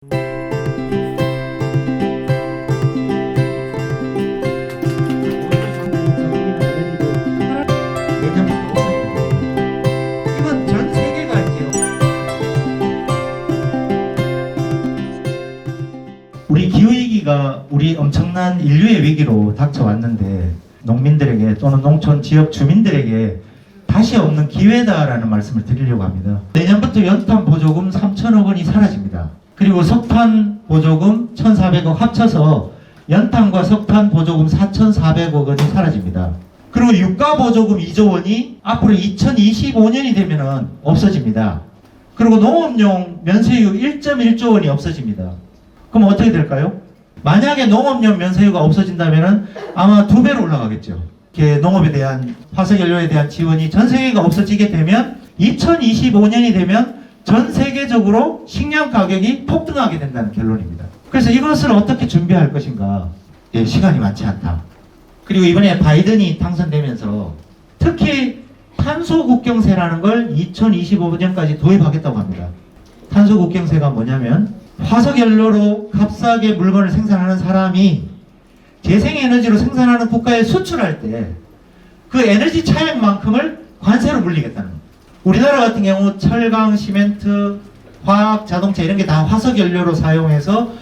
이건 전 세계가 이제 우리 기후위기가 우리 엄청난 인류의 위기로 닥쳐왔는데 농민들에게 또는 농촌 지역 주민들에게 다시 없는 기회다라는 말씀을 드리려고 합니다. 내년부터 연탄 보조금 3천억 원이 사라집니다. 그리고 석탄 보조금 1,400억 합쳐서 연탄과 석탄 보조금 4,400억 원이 사라집니다. 그리고 유가 보조금 2조 원이 앞으로 2025년이 되면 없어집니다. 그리고 농업용 면세유 1.1조 원이 없어집니다. 그럼 어떻게 될까요? 만약에 농업용 면세유가 없어진다면 아마 2배로 올라가겠죠. 이렇게 농업에 대한 화석연료에 대한 지원이 전 세계가 없어지게 되면 2025년이 되면 전 세계적으로 식량 가격이 폭등하게 된다는 결론입니다. 그래서 이것을 어떻게 준비할 것인가? 시간이 많지 않다. 그리고 이번에 바이든이 당선되면서 특히 탄소 국경세라는 걸 2025년까지 도입하겠다고 합니다. 탄소 국경세가 뭐냐면 화석연료로 값싸게 물건을 생산하는 사람이 재생에너지로 생산하는 국가에 수출할 때 그 에너지 차액만큼을 관세로 물리겠다는 겁니다. 우리나라 같은 경우 철강, 시멘트, 화학, 자동차 이런 게 다 화석연료로 사용해서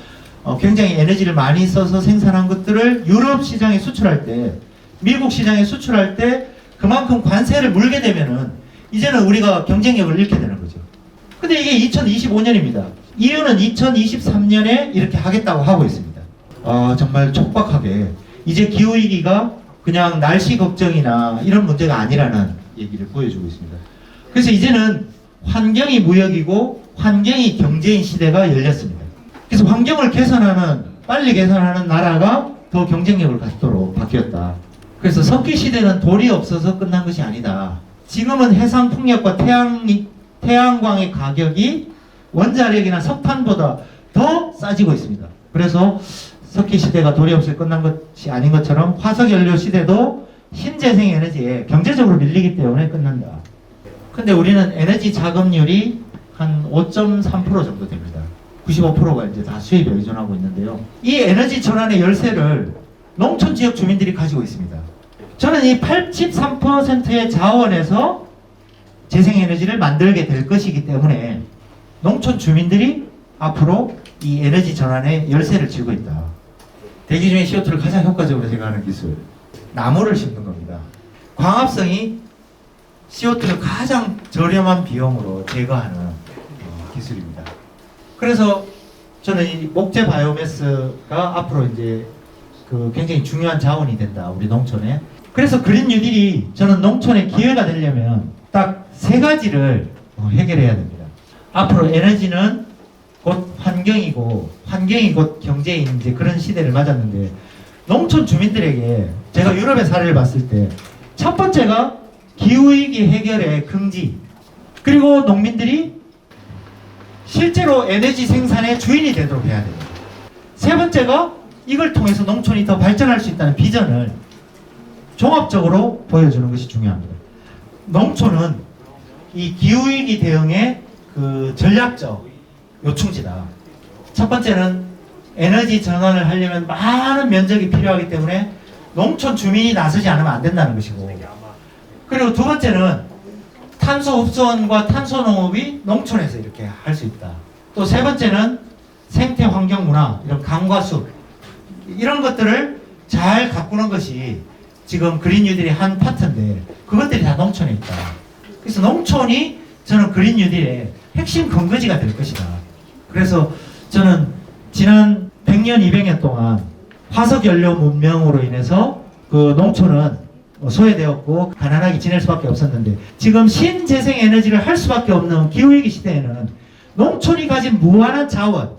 굉장히 에너지를 많이 써서 생산한 것들을 유럽 시장에 수출할 때, 미국 시장에 수출할 때 그만큼 관세를 물게 되면은 이제는 우리가 경쟁력을 잃게 되는 거죠. 근데 이게 2025년입니다. 이유는 2023년에 이렇게 하겠다고 하고 있습니다. 정말 촉박하게 이제 기후위기가 그냥 날씨 걱정이나 이런 문제가 아니라는 얘기를 보여주고 있습니다. 그래서 이제는 환경이 무역이고 환경이 경제인 시대가 열렸습니다. 그래서 환경을 개선하는, 빨리 개선하는 나라가 더 경쟁력을 갖도록 바뀌었다. 그래서 석기 시대는 돌이 없어서 끝난 것이 아니다. 지금은 해상 풍력과 태양광의 가격이 원자력이나 석탄보다 더 싸지고 있습니다. 그래서 석기 시대가 돌이 없이 끝난 것이 아닌 것처럼 화석연료 시대도 신재생 에너지에 경제적으로 밀리기 때문에 끝난다. 근데 우리는 에너지 자금률이 한 5.3% 정도 됩니다. 95%가 이제 다 수입에 의존하고 있는데요. 이 에너지 전환의 열쇠를 농촌 지역 주민들이 가지고 있습니다. 저는 이 83%의 자원에서 재생에너지를 만들게 될 것이기 때문에 농촌 주민들이 앞으로 이 에너지 전환의 열쇠를 쥐고 있다. 대기 중에 CO2를 가장 효과적으로 제거하는 기술, 나무를 심는 겁니다. 광합성이 CO2를 가장 저렴한 비용으로 제거하는 기술입니다. 그래서 저는 이 목재 바이오매스가 앞으로 이제 굉장히 중요한 자원이 된다, 우리 농촌에. 그래서 그린 뉴딜이 저는 농촌에 기회가 되려면 딱 3가지를 해결해야 됩니다. 앞으로 에너지는 곧 환경이고 환경이 곧 경제인 이제 그런 시대를 맞았는데, 농촌 주민들에게 제가 유럽의 사례를 봤을 때 첫 번째가 기후위기 해결의 긍지, 그리고 농민들이 실제로 에너지 생산의 주인이 되도록 해야 됩니다. 세 번째가 이걸 통해서 농촌이 더 발전할 수 있다는 비전을 종합적으로 보여주는 것이 중요합니다. 농촌은 이 기후위기 대응의 전략적 요충지다. 첫 번째는 에너지 전환을 하려면 많은 면적이 필요하기 때문에 농촌 주민이 나서지 않으면 안 된다는 것이고, 그리고 두 번째는 탄소 흡수원과 탄소 농업이 농촌에서 이렇게 할 수 있다. 또 세 번째는 생태 환경 문화, 이런 강과 숲, 이런 것들을 잘 가꾸는 것이 지금 그린 뉴딜의 한 파트인데 그것들이 다 농촌에 있다. 그래서 농촌이 저는 그린 뉴딜의 핵심 근거지가 될 것이다. 그래서 저는 지난 100년, 200년 동안 화석연료 문명으로 인해서 그 농촌은 소외되었고 가난하게 지낼 수밖에 없었는데, 지금 신재생 에너지를 할 수밖에 없는 기후위기 시대에는 농촌이 가진 무한한 자원,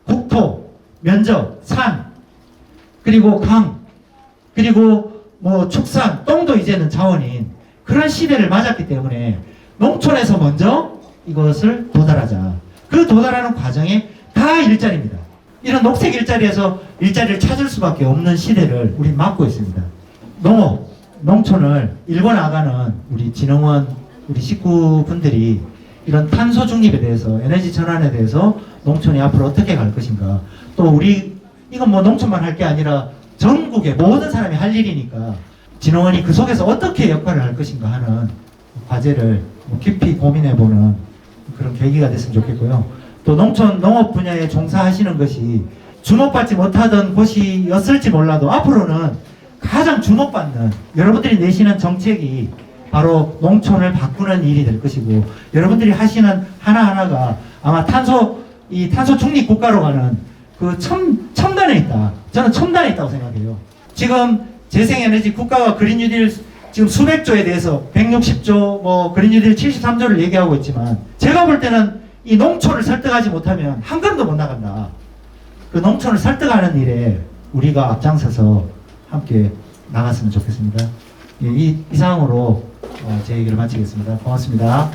국토, 면적, 산, 그리고 강, 그리고 축산, 똥도 이제는 자원인 그런 시대를 맞았기 때문에 농촌에서 먼저 이것을 도달하자. 그 도달하는 과정에 다 일자리입니다. 이런 녹색 일자리에서 일자리를 찾을 수밖에 없는 시대를 우리 맞고 있습니다. 농촌을 일궈 나가는 우리 진흥원 우리 식구분들이 이런 탄소 중립에 대해서, 에너지 전환에 대해서 농촌이 앞으로 어떻게 갈 것인가. 또 우리 이건 뭐 농촌만 할 게 아니라 전국의 모든 사람이 할 일이니까 진흥원이 그 속에서 어떻게 역할을 할 것인가 하는 과제를 깊이 고민해보는 그런 계기가 됐으면 좋겠고요. 또 농촌 농업 분야에 종사하시는 것이 주목받지 못하던 곳이었을지 몰라도 앞으로는 가장 주목받는, 여러분들이 내시는 정책이 바로 농촌을 바꾸는 일이 될 것이고, 여러분들이 하시는 하나하나가 아마 탄소 중립 국가로 가는 그 첨단에 있다. 저는 첨단에 있다고 생각해요. 지금 재생에너지 국가가 그린 뉴딜 지금 수백 조에 대해서 160조, 뭐 그린 뉴딜 73조를 얘기하고 있지만, 제가 볼 때는 이 농촌을 설득하지 못하면 한 걸음도 못 나간다. 그 농촌을 설득하는 일에 우리가 앞장서서 함께 나갔으면 좋겠습니다. 예, 이상으로 제 얘기를 마치겠습니다. 고맙습니다.